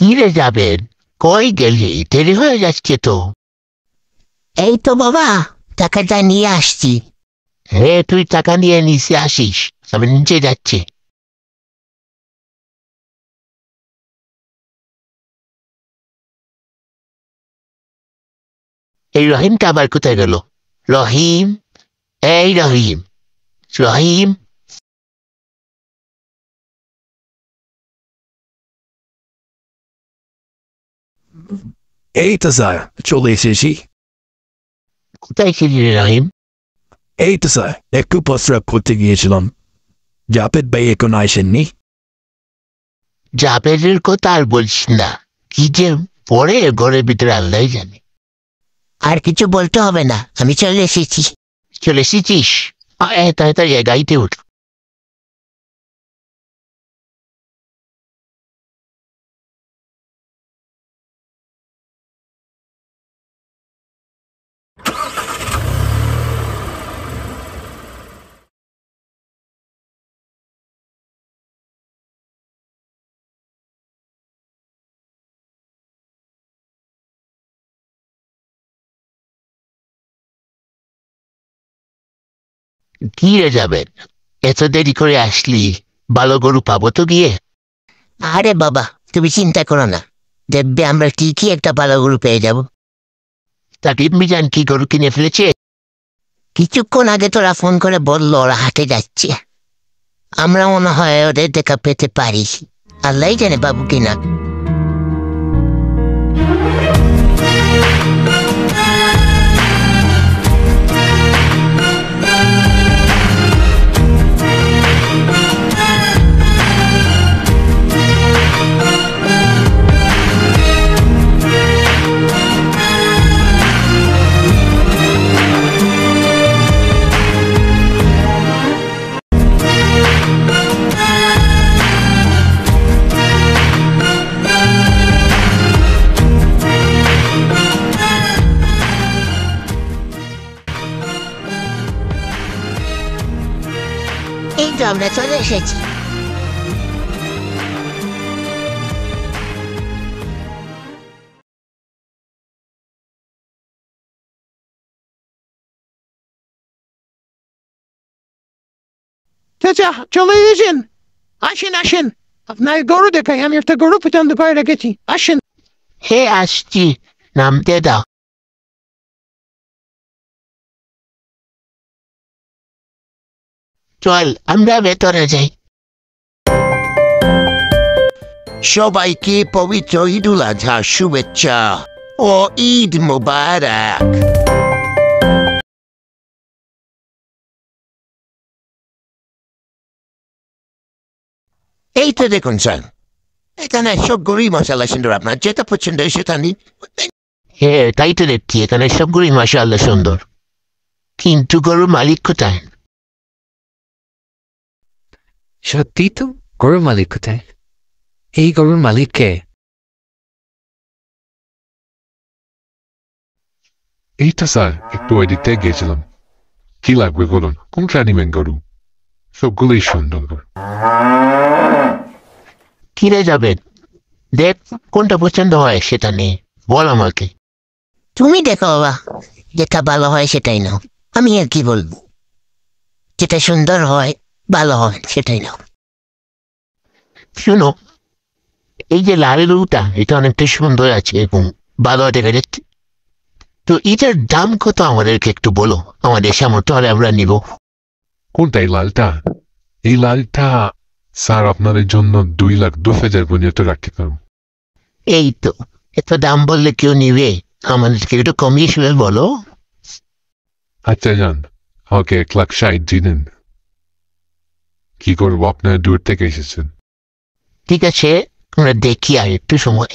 কি রে যাবেন? কই গেলি? দেরি হয়ে যাচ্ছে তো। এই তো বাবা, টাকাটা নিয়ে আসছি। হে, তুই টাকা নিয়ে নিচে আসিস, আমি নিচে যাচ্ছি। এই রহিমটা আবার কোথায় গেল? রহিম, এই রহিম, রহিম। এই তো স্যার, চলে এসেছি। কোথায় ছিলি রে রহিম? এই তো স্যার, একটু প্রস্রাব করতে গিয়েছিলাম। জাপেদ ভাই এখন আসেননি। জাবেরের কথা আর বলছিস না, কি যে পরে ঘরের ভিতরে আল্লাহ জানে। আর কিছু বলতে হবে না, আমি চলে এসেছি। চলে এসেছিস? তাড়াতাড়ি গাড়িতে উঠ। কি রে যাবেন, এত দেরি করে আসলি? ভালো গরু পাবো তো গিয়ে? আরে বাবা, তুমি চিন্তা করো না, দেখবে আমরা ঠিকই একটা ভালো গরু পেয়ে যাব। তাকিব মিজান কি গরু কিনে ফেলেছে? কিছুক্ষণ আগে তোরা ফোন করে বললো ওরা হাটে যাচ্ছে। আমরা মনে হয় ওদের দেখা পেতে পারি। আল্লাহ জানে বাবু কিনা। এই তো আমরা চলে এসেছি। চাচা চলে এসেছেন? আসেন আসেন, আপনার গরু দেখাই, আমি একটা গরু পছন্দ করে রেখেছি, আসেন। হে, আসছি, নামতে দাও। চল আমরা ভেতরে যাই। সবাইকে পবিত্র ঈদুল আজহার শুভেচ্ছা ও ঈদ মোবারক। এই তো দেখুন স্যার, এখানে সব গরুই মশালা সুন্দর, আপনার যেটা পছন্দ সেটা নিন। হে, তাই তো দেখছি এখানে সবগুলোই মাশাআল্লাহ সুন্দর, কিন্তু গরুর মালিক কোথায়? সত্যি তো, গরুর মালিক কোথায়? এই গরুর মালিক কে? এই তো স্যার, একটু ওই দিক থেকে গেছিলাম। কি লাগবে বলুন, কোনটা নিবেন গরু? সবগুলোই সুন্দর। কিরে যাবেন, দেখ কোনটা পছন্দ হয় সেটা নেই, বল আমাকে। তুমি দেখো বাবা, যেটা ভালো হয় সেটাই নাও। আমি আর কি বলবো, যেটা সুন্দর হয় ভালো হয় সেটাই নাও। শুনো, এই যে লাল গরুটা, এটা অনেকটা সুন্দর আছে এবং ভালো দেখা যাচ্ছে, তো এটার দাম কত আমাদেরকে একটু বলো, আমাদের সামর্থ্য হলে আমরা নিব। কোনটা এই লালটা? এই লালটা স্যার আপনাদের জন্য 2,10,000 পর্যন্ত রাখতে পারবো। এই তো, এত দাম বললে কেউ নিবে? আমাদেরকে একটু কমিয়ে শুনে বলো। আচ্ছা যান, আমাকে 1,60,000 দিলেন। কি করবো, আপনারা দূর থেকে এসেছেন। ঠিক আছে, আমরা দেখি আর একটু সময়।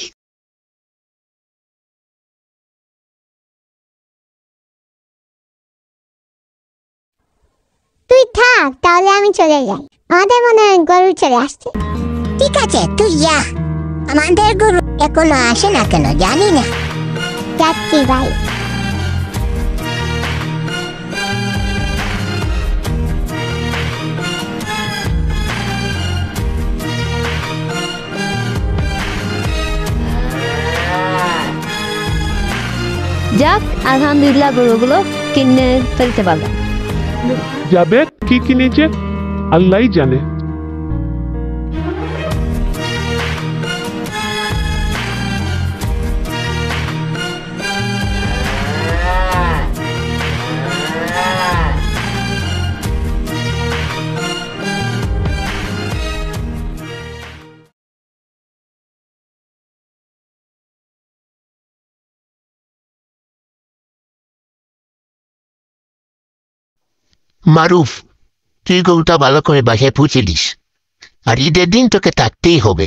তুই থাক, তাহলে আমি চলে যাই, আমাদের মনে হয় গরু চলে আসছে। ঠিক আছে, তুই যা, আমাদের গরু এখনো আসে না কেন জানি না। যাচ্ছি ভাই। যাক আলহামদুলিল্লাহ গরুগুলো কিনে ফেলতে পারলাম। যাবে কি কিনেছে আল্লাহই জানে। মারুফ, তুই গরুটা ভালো করে বাসায় পৌঁছে দিস, আর ঈদের দিন তোকে থাকতেই হবে।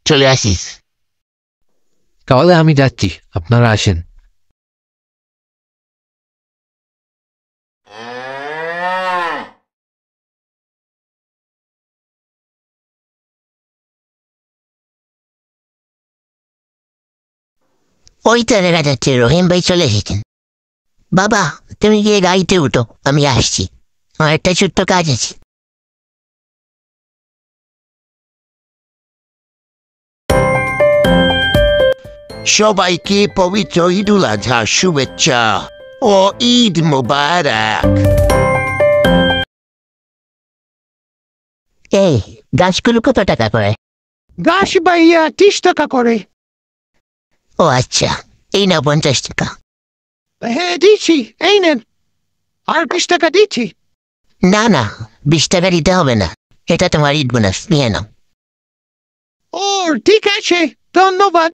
চলে আসিস। তাহলে আমি যাচ্ছি, আপনারা আসেন। ওই তো দেখা যাচ্ছে রহিম ভাই চলে এসেছেন। বাবা, তুমি গিয়ে গাড়িতে উঠো, আমি আসছি, আমার একটা ছোট্ট কাজ আছে। সবাইকে পবিত্র ঈদুল আজহার শুভেচ্ছা ও ঈদ মোবারক। এই গাছগুলো কত টাকা করে? ঘাস ভাইয়া 30 টাকা করে। ও আচ্ছা, এই না 50 টাকা। হ্যাঁ দিচ্ছি, এই নেন। আর 20 টাকা দিচ্ছি। না না, 20 টাকা দিতে হবে না, এটা তোমার ঈদ বোনাস, নিয়ে নাও। ও ঠিক আছে, ধন্যবাদ।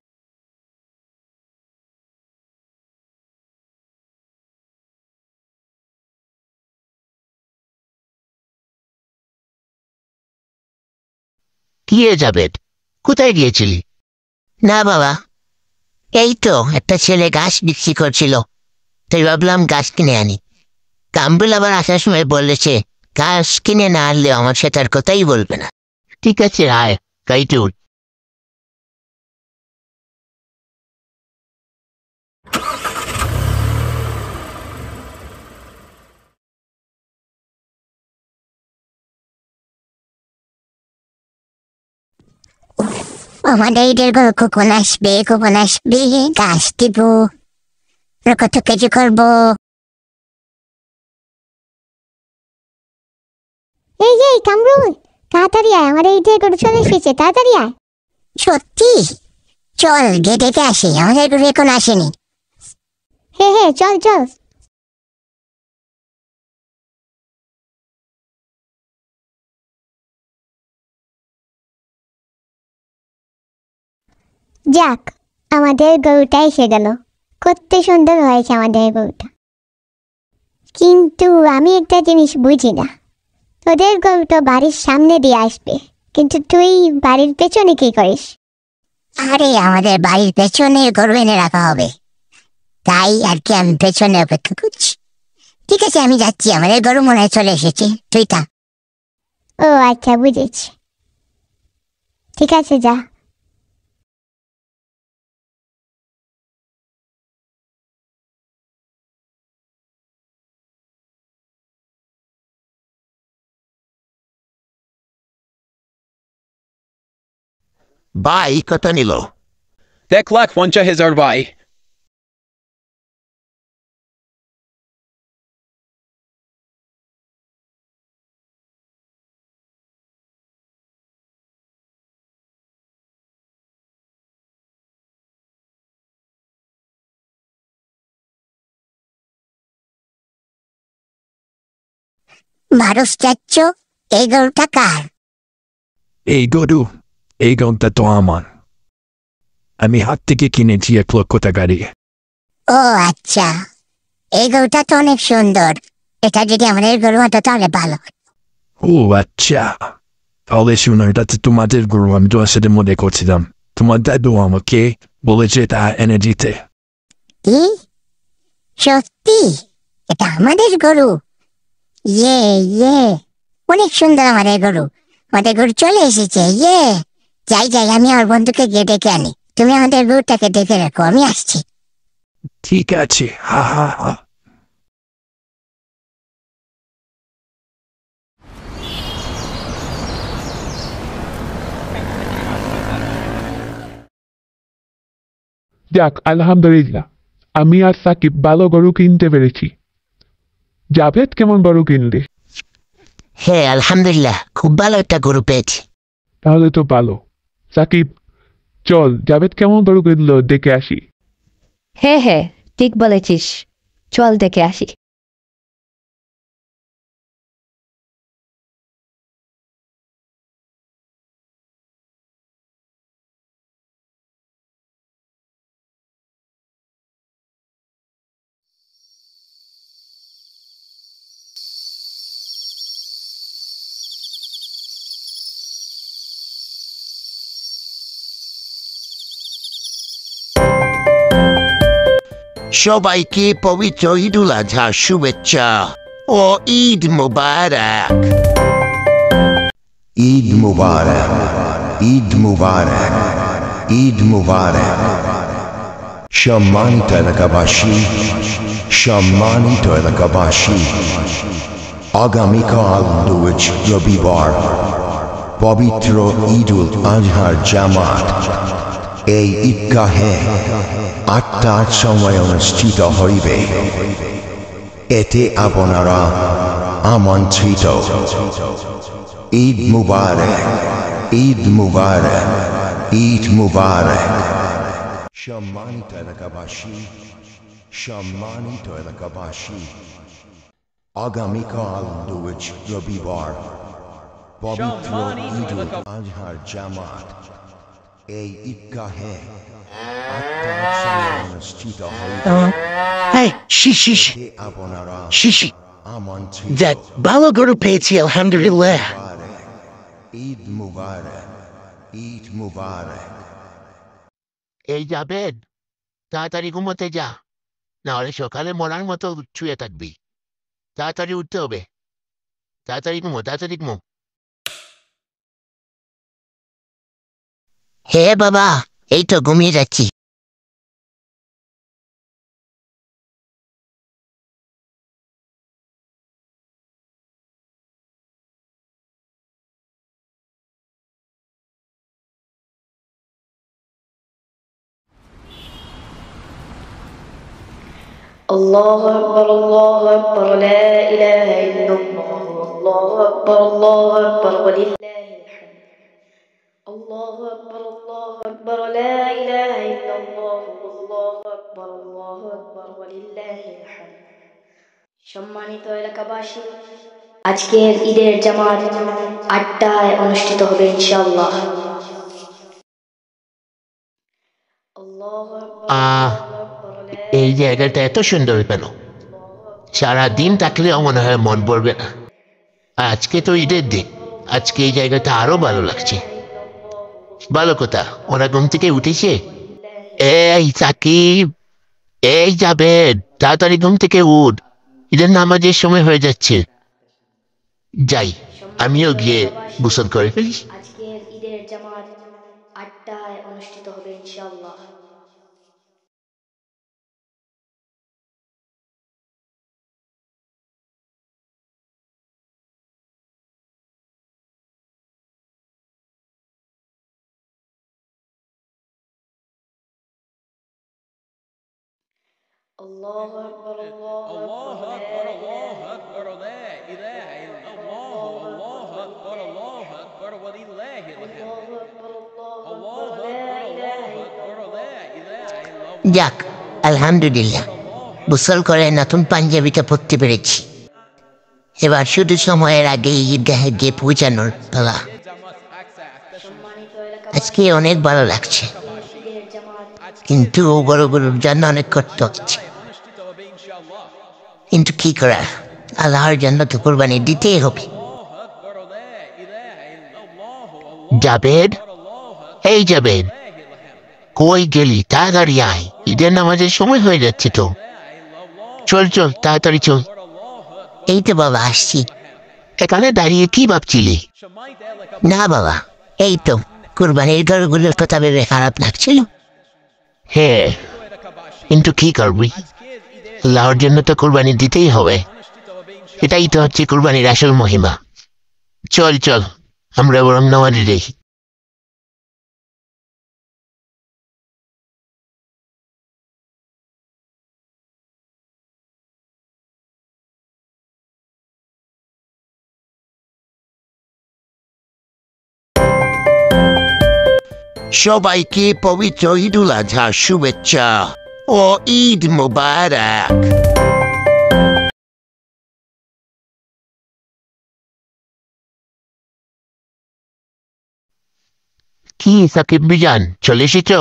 কি এ যাবেদ, কোথায় গিয়েছিলি? না বাবা, এই তো একটা ছেলে গাছ বিক্রি করছিল, তাই ভাবলাম গাছ কিনে আনি। কামরুল আবার আসার সময় বলেছে গাছ কিনে না আনলে আমার সাথে আর কথাই বলবে না। ঠিক আছে, আয় গাড়িতে উঠ। আমাদের ঈদের গরু কখন আসবে, কখন আসবে? গাছ দিব, কত কেজি করবো? এই যে কামরুল, তাড়াতাড়ি আয়, আমার ঈদের গরু চলে এসেছে, তাড়াতাড়ি আয়। সত্যি? চল গিয়ে দেখে আসি, আমাদের গরু এখন আসেনি। হ্যাঁ হ্যাঁ, চল চল। যাক, আমাদের গরুটা এসে গেল। কত সুন্দর হয়েছে আমাদের গরুটা। কিন্তু আমি একটা জিনিস বুঝি না, তোদের গরুটা বাড়ির সামনে দিয়ে আসবে, কিন্তু তুই বাড়ির পেছনে কি করিস? আরে আমাদের বাড়ির পেছনে গরু এনে রাখা হবে, তাই আর কি আমি পেছনে অপেক্ষা করছি। ঠিক আছে, আমি যাচ্ছি, আমাদের গরু মনে হয় চলে এসেছে, তুই তা। ও আচ্ছা, বুঝেছি, ঠিক আছে, যা। ভাই কত নিল? 1,50,000 ভাই। মানুষ যাচ্ছ, এই গরুটা কার? এই গরুটা তো আমার, আমি হাত থেকে কিনেছি 1 লক্ষ টাকা দিয়ে। ও আচ্ছা, এই গরুটা তো অনেক সুন্দর, এটা যদি আমাদের গরু হতো তাহলে ভালো। ও আচ্ছা, তাহলে শুনো, এটা তো তোমাদের গরু, আমি তোমার সাথে মনে করছিলাম। তোমার দাদু আমাকে বলেছে এটা এনে দিতে। কি সত্যি? এটা আমাদের গরু? ইয়ে ইয়ে, অনেক সুন্দর আমাদের গরু। আমাদের গরু চলে এসেছে, ইয়ে। যাই যাই, আমি আমার বন্ধুকে গিয়ে ডেকে আনি, তুমি আমাদের গরুটাকে দেখে রাখো, আমি আসছি। ঠিক আছে, হা হা হা। যাক আলহামদুলিল্লাহ, আমি আর সাকিব ভালো গরু কিনতে পেরেছি। জাভেদ কেমন গরু কিনলে? হ্যাঁ আলহামদুলিল্লাহ, খুব ভালো একটা গরু পেয়েছি। তাহলে তো ভালো। সাকিব, চল জাভেদ কেমন গরু কিনলো দেখে আসি। হ্যাঁ হ্যাঁ, ঠিক বলেছিস, চল দেখে আসি। সবাইকে পবিত্র ঈদুল আজহার শুভেচ্ছা ও ঈদ মুবারক। ঈদ মুবারক, ঈদ মুবারক, ঈদ মুবারক। সম্মানিত এলাকাবাসী, সম্মানিত এলাকাবাসী, আগামীকাল রোজ রবিবার পবিত্র ঈদুল আজহার জামাত এই ঈদগাহে ৮টার সময় অনুষ্ঠিত হইবে। এতে আপনারা আমন্ত্রিত। ঈদ মুবারক, ঈদ মুবারক, ঈদ মুবারক। সম্মানিত এলাকাবাসী, সম্মানিত এলাকাবাসী, আগামীকাল রোজ রবিবার পবিত্র ঈদুল আজহার জামাত এই ঈদগাহে ৮টার সময় অনুষ্ঠিত হইবে। আপনারা আমন্ত্রিত। দেখ ভালো গরু পেয়েছি আলহামদুলিল্লাহ। ঈদ মুবারক, ঈদ মুবারক। এই জাভেদ, তাড়াতাড়ি ঘুমোতে যা, নাহলে সকালে মরার মতো শুয়ে থাকবি। তাড়াতাড়ি উঠতে হবে। তাড়াতাড়ি ঘুমো, তাড়াতাড়ি ঘুমো। হ্যাঁ বাবা, এই তো ঘুমিয়ে যাচ্ছি। الله أكبر الله أكبر لا إله إلا الله الله أكبر ولله الحمد الله أكبر لا إله إلا الله الله أكبر ولله الحمد সম্মানিত এলাকাবাসী, আজকের ঈদের জামাত ৮টায় অনুষ্ঠিত হবে ইনশাআল্লাহ। এই জায়গাটা এত সুন্দর কেন? সারাদিন থাকলেও মনে হয় মন ভরবে না। আজকে তো ঈদের দিন, আজকে এই জায়গাটা আরো ভালো লাগছে। ভালো কথা, ওরা ঘুম থেকে উঠেছে? এই সাকিব, এই জাভেদ, তাড়াতাড়ি ঘুম থেকে উঠ, ঈদের নামাজের সময় হয়ে যাচ্ছে। যাই, আমিও গিয়ে গোসল করে ফেলি। আজকের ঈদের জামাত ৮টায় অনুষ্ঠিত হবে ইনশাআল্লাহ। الله أكبر الله أكبر الله أكبر لا إله إلا الله الله أكبر ولله الحمد الله أكبر لا إله إلا الله। যাক আলহামদুলিল্লাহ, গোসল করে নতুন পাঞ্জাবিটা পরতে পেরেছি। এবার শুধু সময়ের আগে ঈদগাহে গিয়ে পৌঁছানোর পালা। আজকে অনেক ভালো লাগছে, কিন্তু বড় গরুর জন্য অনেক করতে হচ্ছে। কিন্তু কি করার, আল্লাহর জন্য তো কোরবানি দিতেই হবে। জাভেদ, এই জাভেদ, কই গেলি? তাড়াতাড়ি আয়, ঈদের নামাজের সময় হয়ে যাচ্ছে তো। চল চল, তাড়াতাড়ি চল। এই তো বাবা আসছি। এখানে দাঁড়িয়ে কি ভাবছিলি? না বাবা, এই তো কোরবানির গরুগুলোর কথা ভেবে খারাপ লাগছিল। হ্যাঁ, কিন্তু কি করবি, আল্লাহর জন্য তো কোরবানি দিতেই হবে। এটাই তো হচ্ছে কোরবানির আসল মহিমা। চল চল, আমরা বরং নামাজে যাই। সবাইকে পবিত্র ঈদুল আজহার শুভেচ্ছা ও ঈদ মুবারক। কি সাকিব বিজান চলে এসেছো?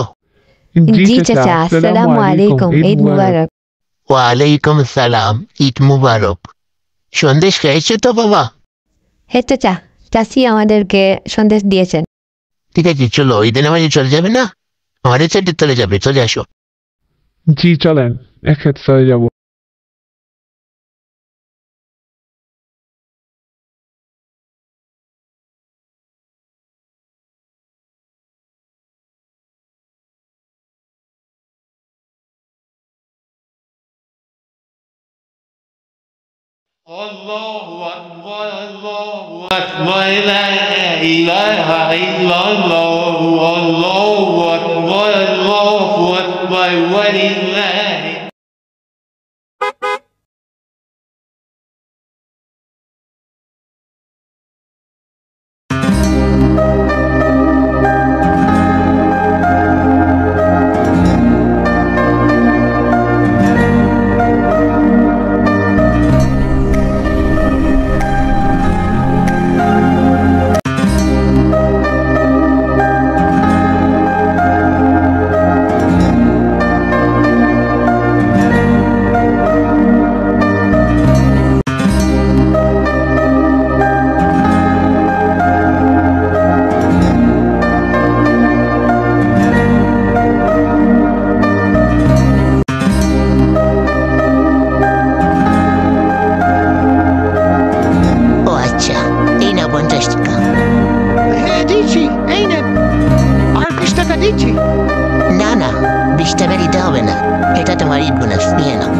জি চাচা, আসসালামু আলাইকুম, ঈদ মুবারক। ওয়ালাইকুম সালাম, ঈদ মুবারক। সন্দেশ খেয়েছো তো বাবা? হে চাচা, চাচি আমাদেরকে সন্দেশ দিয়েছেন। ঠিক আছে, চলো ঈদের নামাজে চলে যাবে না? আমাদের সাথে চলে যাবে, চলে আসো। জি চলেন, একসাথে চলে যাবো। الله أكبر الله أكبر لا إله إلا الله الله أكبر الله أكبر ولله হ্যাঁ দিচ্ছি, এই নেন আর 20 টাকা দিচ্ছি। না না, 20 টাকা দিতে হবে না, এটা তোমার ঈদ বোনাস, নিয়ে নাও।